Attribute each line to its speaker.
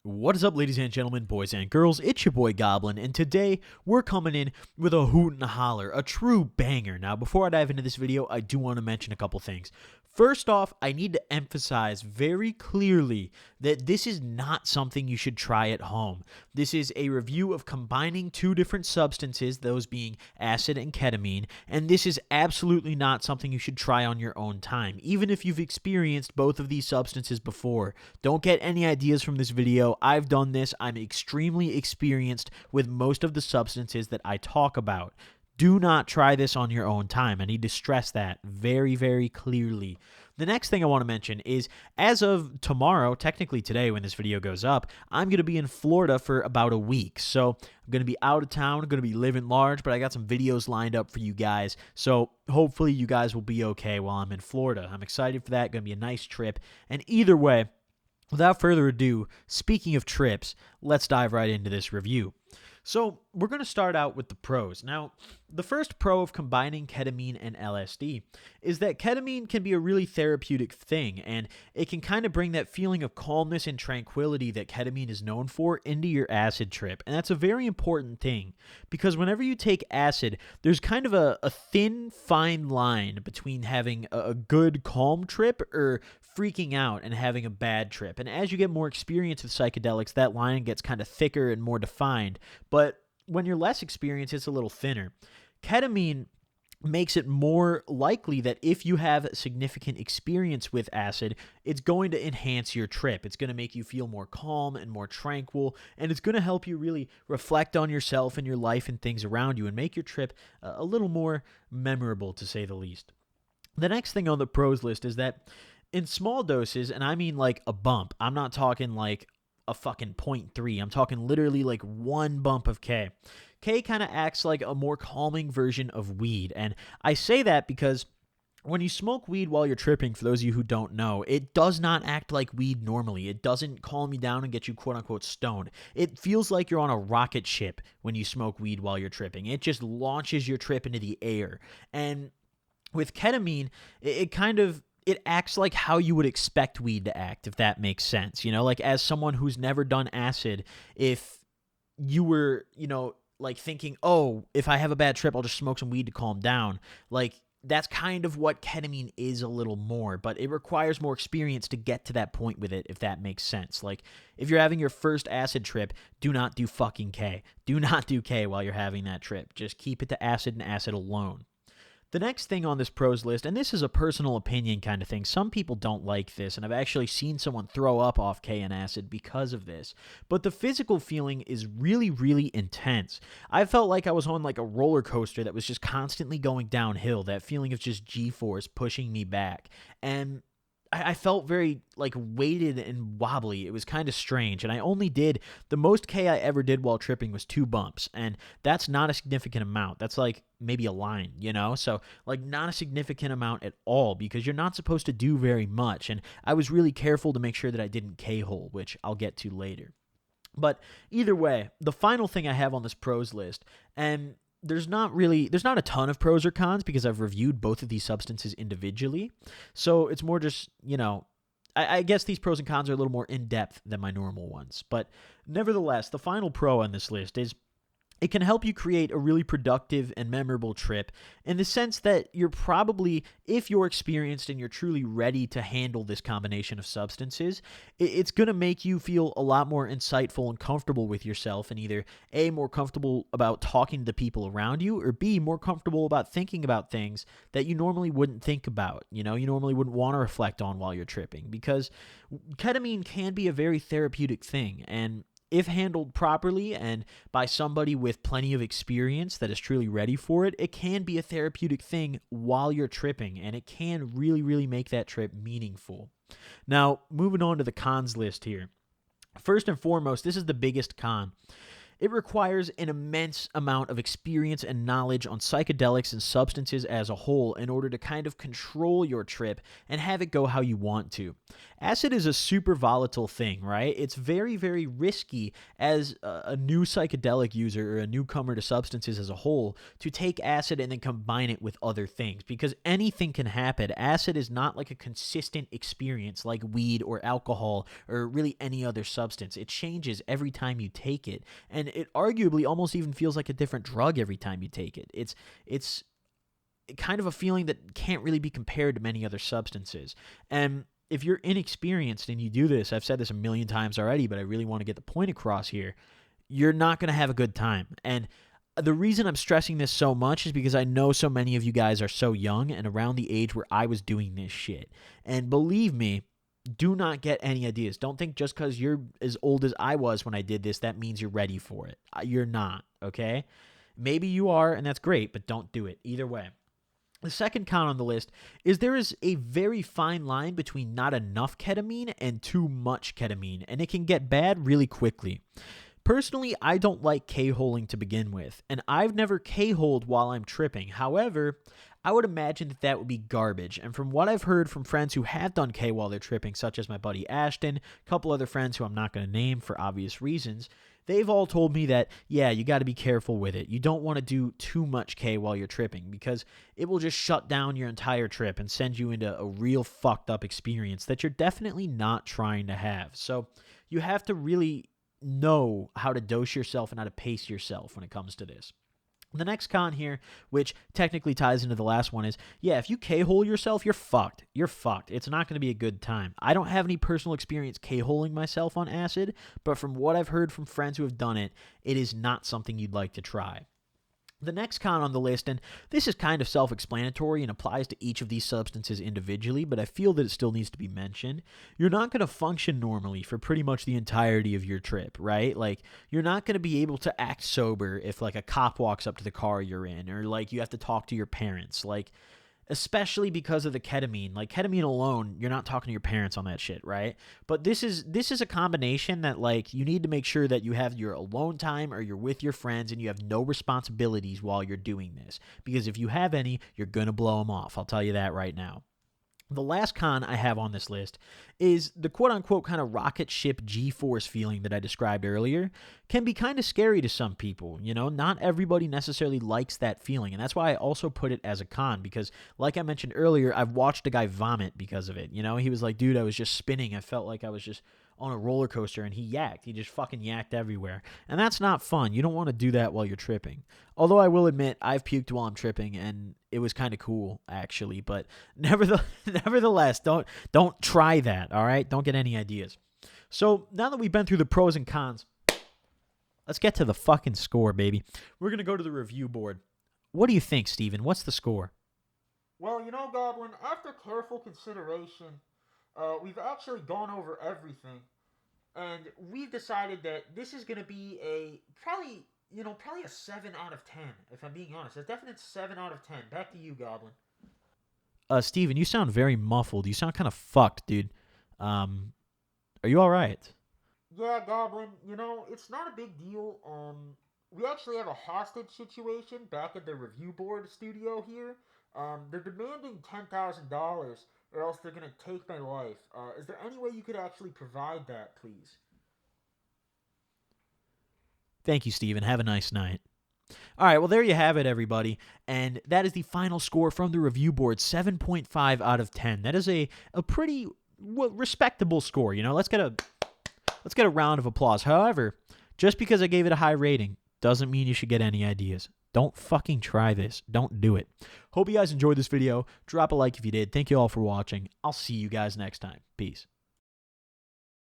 Speaker 1: What is up, ladies and gentlemen, boys and girls? It's your boy Goblin, and today we're coming in with a hoot and a holler, a true banger. Now, before I dive into this video, I do want to mention a couple things. First off, I need to emphasize very clearly that this is not something you should try at home. This is a review of combining two different substances, those being acid and ketamine, and this is absolutely not something you should try on your own time, even if you've experienced both of these substances before. Don't get any ideas from this video. I've done this. I'm extremely experienced with most of the substances that I talk about. Do not try this on your own time. I need to stress that very, very clearly. The next thing I want to mention is, as of tomorrow, technically today when this video goes up, I'm going to be in Florida for about a week. So I'm going to be out of town, I'm going to be living large, but I got some videos lined up for you guys. So hopefully you guys will be okay while I'm in Florida. I'm excited for that. Going to be a nice trip. And either way, without further ado, speaking of trips, let's dive right into this review. So we're going to start out with the pros. Now, the first pro of combining ketamine and LSD is that ketamine can be a really therapeutic thing, and it can kind of bring that feeling of calmness and tranquility that ketamine is known for into your acid trip. And that's a very important thing, because whenever you take acid, there's kind of a thin, fine line between having a good, calm trip or freaking out and having a bad trip. And as you get more experience with psychedelics, that line gets kind of thicker and more defined. But when you're less experienced, it's a little thinner. Ketamine makes it more likely that if you have significant experience with acid, it's going to enhance your trip. It's going to make you feel more calm and more tranquil, and it's going to help you really reflect on yourself and your life and things around you and make your trip a little more memorable, to say the least. The next thing on the pros list is that in small doses, and I mean like a bump, I'm not talking like a fucking 0.3. I'm talking literally like one bump of K. K kind of acts like a more calming version of weed. And I say that because when you smoke weed while you're tripping, for those of you who don't know, it does not act like weed normally. It doesn't calm you down and get you quote unquote stoned. It feels like you're on a rocket ship when you smoke weed while you're tripping. It just launches your trip into the air. And with ketamine, it acts like how you would expect weed to act, if that makes sense. You know, like as someone who's never done acid, if you were, like thinking, oh, if I have a bad trip, I'll just smoke some weed to calm down. Like that's kind of what ketamine is a little more, but it requires more experience to get to that point with it, if that makes sense. Like if you're having your first acid trip, do not do fucking K. Do not do K while you're having that trip. Just keep it to acid and acid alone. The next thing on this pros list, and this is a personal opinion kind of thing, some people don't like this, and I've actually seen someone throw up off K and acid because of this, but the physical feeling is really, really intense. I felt like I was on like a roller coaster that was just constantly going downhill, that feeling of just G-force pushing me back, and I felt very like weighted and wobbly. It was kind of strange. And I only did, the most K I ever did while tripping was 2 bumps. And that's not a significant amount. That's like maybe a line, So like not a significant amount at all, because you're not supposed to do very much. And I was really careful to make sure that I didn't K-hole, which I'll get to later. But either way, the final thing I have on this pros list, and there's not a ton of pros or cons because I've reviewed both of these substances individually. So it's more just, I guess these pros and cons are a little more in-depth than my normal ones. But nevertheless, the final pro on this list is it can help you create a really productive and memorable trip in the sense that you're probably, if you're experienced and you're truly ready to handle this combination of substances, it's going to make you feel a lot more insightful and comfortable with yourself, and either A, more comfortable about talking to the people around you, or B, more comfortable about thinking about things that you normally wouldn't think about, you normally wouldn't want to reflect on while you're tripping, because ketamine can be a very therapeutic thing, and if handled properly and by somebody with plenty of experience that is truly ready for it, it can be a therapeutic thing while you're tripping, and it can really, really make that trip meaningful. Now, moving on to the cons list here. First and foremost, this is the biggest con. It requires an immense amount of experience and knowledge on psychedelics and substances as a whole in order to kind of control your trip and have it go how you want to. Acid is a super volatile thing, right? It's very, very risky as a new psychedelic user or a newcomer to substances as a whole to take acid and then combine it with other things, because anything can happen. Acid is not like a consistent experience like weed or alcohol or really any other substance. It changes every time you take it, and it arguably almost even feels like a different drug every time you take it. It's kind of a feeling that can't really be compared to many other substances. And if you're inexperienced and you do this, I've said this a million times already, but I really want to get the point across here, you're not going to have a good time. And the reason I'm stressing this so much is because I know so many of you guys are so young and around the age where I was doing this shit. And believe me, do not get any ideas. Don't think just because you're as old as I was when I did this, that means you're ready for it. You're not, okay? Maybe you are, and that's great, but don't do it. Either way. The second con on the list is there is a very fine line between not enough ketamine and too much ketamine, and it can get bad really quickly. Personally, I don't like K-holing to begin with, and I've never K-holed while I'm tripping. However, I would imagine that that would be garbage, and from what I've heard from friends who have done K while they're tripping, such as my buddy Ashton, a couple other friends who I'm not going to name for obvious reasons, they've all told me that, yeah, you got to be careful with it. You don't want to do too much K while you're tripping because it will just shut down your entire trip and send you into a real fucked up experience that you're definitely not trying to have. So you have to really know how to dose yourself and how to pace yourself when it comes to this. The next con here, which technically ties into the last one, is, yeah, if you K-hole yourself, you're fucked. You're fucked. It's not going to be a good time. I don't have any personal experience K-holing myself on acid, but from what I've heard from friends who have done it, it is not something you'd like to try. The next con on the list, and this is kind of self-explanatory and applies to each of these substances individually, but I feel that it still needs to be mentioned. You're not going to function normally for pretty much the entirety of your trip, right? Like, you're not going to be able to act sober if, like, a cop walks up to the car you're in, or, like, you have to talk to your parents. Like, especially because of the ketamine. Like, ketamine alone, you're not talking to your parents on that shit, right? But this is a combination that, like, you need to make sure that you have your alone time or you're with your friends and you have no responsibilities while you're doing this. Because if you have any, you're going to blow them off. I'll tell you that right now. The last con I have on this list is the quote-unquote kind of rocket ship G-force feeling that I described earlier can be kind of scary to some people. You know, not everybody necessarily likes that feeling, and that's why I also put it as a con, because like I mentioned earlier, I've watched a guy vomit because of it. You know, he was like, dude, I was just spinning. I felt like I was just on a roller coaster, and he yacked. He just fucking yacked everywhere. And that's not fun. You don't want to do that while you're tripping. Although I will admit, I've puked while I'm tripping, and it was kind of cool, actually. But nevertheless, don't try that, all right? Don't get any ideas. So now that we've been through the pros and cons, let's get to the fucking score, baby. We're going to go to the review board. What do you think, Steven? What's the score?
Speaker 2: Well, you know, Goblin, after careful consideration, we've actually gone over everything, and we've decided that this is going to be probably a 7 out of 10, if I'm being honest. A definite 7 out of 10. Back to you, Goblin.
Speaker 1: Steven, you sound very muffled. You sound kind of fucked, dude. Are you all right?
Speaker 2: Yeah, Goblin, it's not a big deal. We actually have a hostage situation back at the review board studio here. They're demanding $10,000, or else they're going to take my life. Is there any way you could actually provide that, please?
Speaker 1: Thank you, Steven. Have a nice night. All right, well, there you have it, everybody. And that is the final score from the review board, 7.5 out of 10. That is a pretty respectable score. You know, let's get a round of applause. However, just because I gave it a high rating doesn't mean you should get any ideas. Don't fucking try this. Don't do it. Hope you guys enjoyed this video. Drop a like if you did. Thank you all for watching. I'll see you guys next time. Peace.